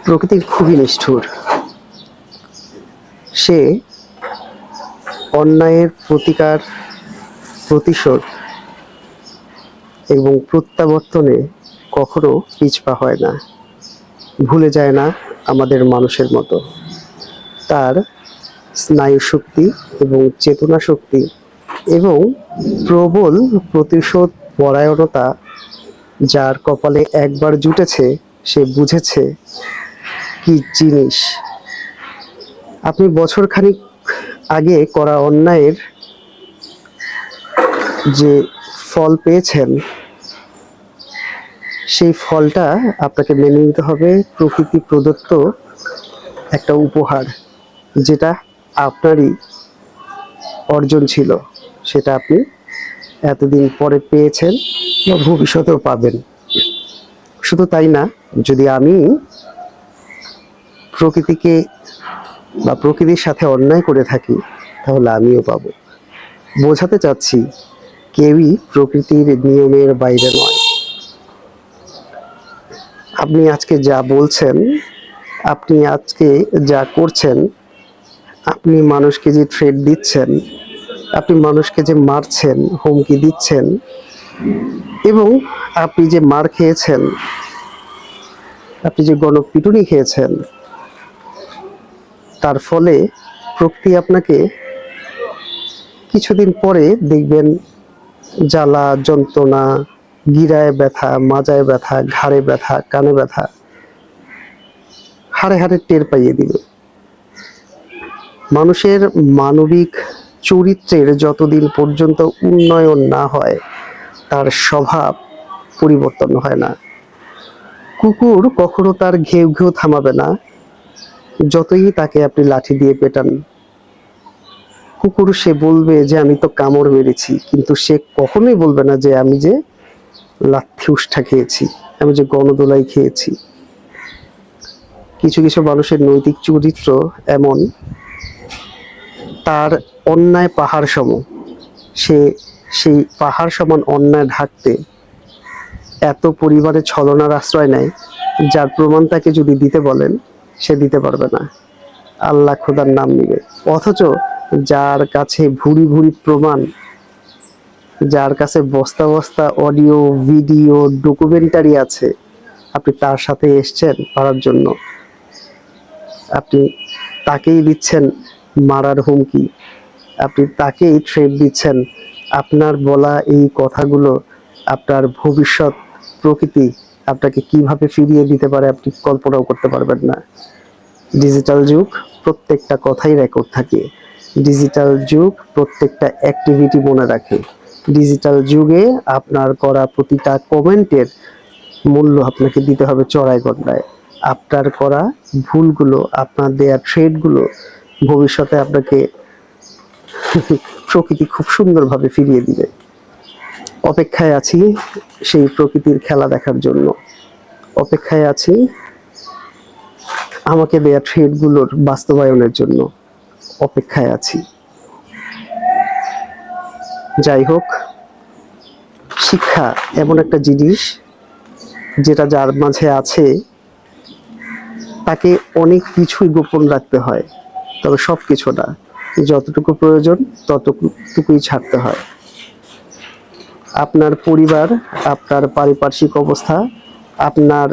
প্রকৃতি খুবই নিষ্ঠুর। সে অন্যায়ের প্রতিকার, প্রতিশোধ এবং প্রত্যাবর্তনে কখনো পিছপা হয় না, ভুলে যায় না আমাদের মানুষের মতো। তার স্নায়ু শক্তি এবং চেতনা শক্তি এবং প্রবল প্রতিশোধ পরায়ণতা যার কপালে একবার জুটেছে, সে বুঝেছে কি জিনিস। আপনি বছরখানিক আগে করা অন্যায়ের যে ফল পেয়েছেন, সেই ফলটা আপনাকে মেনে নিতে হবে। প্রকৃতি প্রদত্ত একটা উপহার, যেটা আপনারই অর্জন ছিল, সেটা আপনি এতদিন পরে পেয়েছেন বা ভবিষ্যতেও পাবেন। শুধু তাই না, যদি আমি প্রকৃতিকে বা প্রকৃতির সাথে অন্যায় করে থাকি, তাহলে আমিও পাবো। বোঝাতে চাচ্ছি, কেউই প্রকৃতির নিয়মের বাইরে নয়। আপনি আজকে যা বলছেন, আপনি আজকে যা করছেন, আপনি মানুষকে যে থ্রেট দিচ্ছেন, আপনি মানুষকে যে মারছেন, হুমকি দিচ্ছেন, এবং আপনি যে মার খেয়েছেন, আপনি যে গণপিটুনি খেয়েছেন, তার ফলে প্রকৃতি আপনাকে কিছুদিন পরে দেখবেন জ্বালা যন্ত্রণা, গিরায় ব্যথা, মাজায় ব্যথা, ঘাড়ে ব্যথা, কানে ব্যথা, হাড়ে হাড়ে টের পাইয়ে দিবে। মানুষের মানবিক চরিত্রের যতদিন পর্যন্ত উন্নয়ন না হয়, তার স্বভাব পরিবর্তন হয় না। কুকুর কখনো তার ঘেউ ঘেউ থামাবে না, যতই তাকে আপনি লাঠি দিয়ে পেটান। কুকুর সে বলবে যে আমি তো কামড় মেরেছি, কিন্তু সে কখনোই বলবে না যে আমি যে লাথি উষ্ঠা খেয়েছি, আমি যে গণদোলাই খেয়েছি। কিছু কিছু মানুষের নৈতিক চরিত্র এমন, তার অন্যায় পাহাড় সম, সে সেই পাহাড় সমান অন্যায় ঢাকতে এত পরিবারে ছলনার আশ্রয় নেয়, যার প্রমাণ তাকে যদি দিতে বলেন, সে দিতে পারবে না। আল্লাহ খোদার নাম নিবে। অথচ যার কাছে ভুরি ভুরি প্রমাণ, যার কাছে বস্তা বস্তা অডিও, ভিডিও, ডকুমেন্টারি আছে, আপনি তার সাথে এসছেন পারার জন্য। আপনি তাকেই দিচ্ছেন মারার হুমকি, আপনি তাকেই থ্রেট দিচ্ছেন। আপনার বলা এই কথাগুলো আপনার ভবিষ্যৎ প্রকৃতি আপনাকে কিভাবে ফিরিয়ে দিতে পারে আপনি কল্পনাও করতে পারবেন না। ডিজিটাল যুগ, প্রত্যেকটা কথাই রেকর্ড থাকে। ডিজিটাল যুগ প্রত্যেকটা অ্যাক্টিভিটি মনে রাখে। ডিজিটাল যুগে আপনার করা প্রতিটা কমেন্টের মূল্য আপনাকে দিতে হবে চড়াই গণ্ডায়। আপনার করা ভুলগুলো, আপনার দেয়া থ্রেডগুলো ভবিষ্যতে আপনাকে প্রকৃতি খুব সুন্দরভাবে ফিরিয়ে দিবে। অপেক্ষায় আছি সেই প্রকৃতির খেলা দেখার জন্য। অপেক্ষায় আছি আমাকে দেয়া থ্রেডগুলোর বাস্তবায়নের জন্য। অপেক্ষায় আছি। যাই হোক, শিক্ষা এমন একটা জিনিস, যেটা যার মাঝে আছে তাকে অনেক কিছুই গোপন রাখতে হয়, তবে সব কিছু না, যতটুকু প্রয়োজন ততটুকুই ছাড়তে হয়। আপনার পরিবার, আপনার পারিপার্শ্বিক অবস্থা, আপনার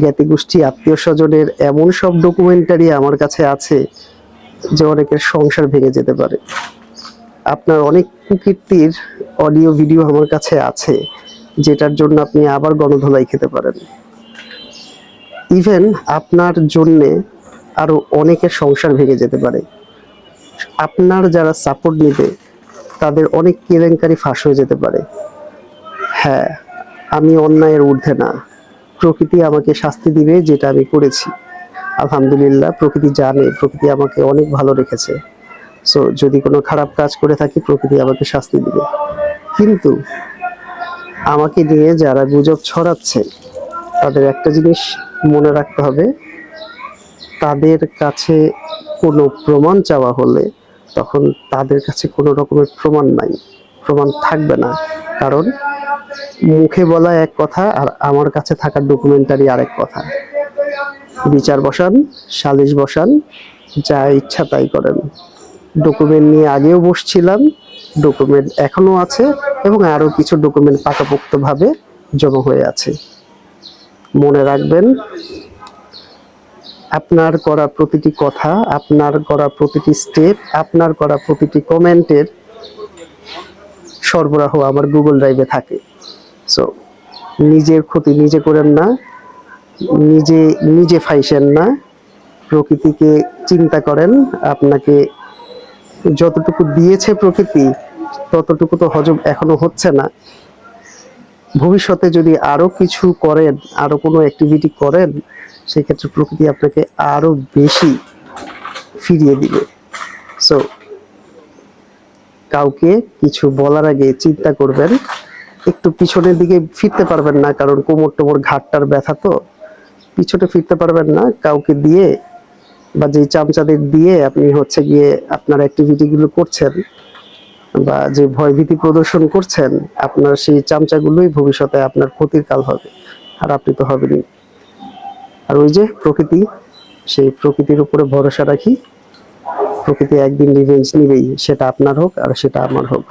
জ্ঞাতিগোষ্ঠী, আত্মীয় স্বজনের এমন সব ডকুমেন্টারি আমার কাছে আছে যে অনেকের সংসার ভেঙে যেতে পারে। আপনার অনেক কুকীর্তির অডিও ভিডিও আমার কাছে আছে, যেটার জন্য আপনি আবার গণধোলাই খেতে পারেন। ইভেন আপনার জন্যে আরো অনেকের সংসার ভেঙে যেতে পারে। আপনার যারা সাপোর্ট নিবে, তাদের অনেক কেলেঙ্কারি ফাঁস হয়ে যেতে পারে। হ্যাঁ, আমি অন্যায়ের ঊর্ধ্বে না। প্রকৃতি আমাকে শাস্তি দিবে যেটা আমি করেছি। আলহামদুলিল্লাহ, প্রকৃতি জানে, প্রকৃতি আমাকে অনেক ভালো রেখেছে। সো যদি কোনো খারাপ কাজ করে থাকি, প্রকৃতি আমাকে শাস্তি দিবে। কিন্তু আমাকে নিয়ে যারা গুজব ছড়াচ্ছে, তাদের একটা জিনিস মনে রাখতে হবে, তাদের কাছে কোনো প্রমাণ চাওয়া হলে তখন তাদের কাছে কোনো রকমের প্রমাণ নাই, প্রমাণ থাকবে না। কারণ মুখে বলা এক কথা, আর আমার কাছে থাকা ডকুমেন্টারি আরেক কথা। বিচার বসান, সালিশ বসান, যা ইচ্ছা তাই করেন। ডকুমেন্ট নিয়ে আগেও বসছিলাম, ডকুমেন্ট এখনো আছে এবং আরো কিছু ডকুমেন্ট পাকাপোক্তভাবে জমা হয়ে আছে। মনে রাখবেন, আপনার করা প্রতিটি কথা, আপনার করা প্রতিটি স্টেপ, আপনার করা প্রতিটি কমেন্টের সরবরাহ আমার গুগল ড্রাইভে থাকে। সো নিজের ক্ষতি নিজে করেন না, নিজে নিজে ফাইসেন না, প্রকৃতিকে চিন্তা করেন। আপনাকে যতটুকু দিয়েছে প্রকৃতি ততটুকু তো হজম এখনো হচ্ছে না। ভবিষ্যতে যদি আরো কিছু করেন, আরো কোনো অ্যাক্টিভিটি করেন, সেক্ষেত্রে প্রকৃতি আপনাকে আরো বেশি ফিরিয়ে দিবে। সো কাউকে কিছু বলার আগে চিন্তা করবেন। একটু পিছনের দিকে ফিরতে পারবেন না, কারণ কোমর টোমর ঘাটটার ব্যথা, তো পিছনে ফিরতে পারবেন না। কাউকে দিয়ে বা যে চামচাদের দিয়ে আপনি হচ্ছে গিয়ে আপনার অ্যাক্টিভিটি গুলো করছেন বা যে ভয়ভীতি প্রদর্শন করছেন, আপনার সেই চামচাগুলোই ভবিষ্যতে আপনার ক্ষতির কাল হবে, আর আপনি তো হবেনই। আর ওই যে প্রকৃতি, সেই প্রকৃতির উপরে ভরসা রাখি। প্রকৃতি একদিন রিভেঞ্জ নিবেই, সেটা আপনার হোক আর সেটা আমার হোক।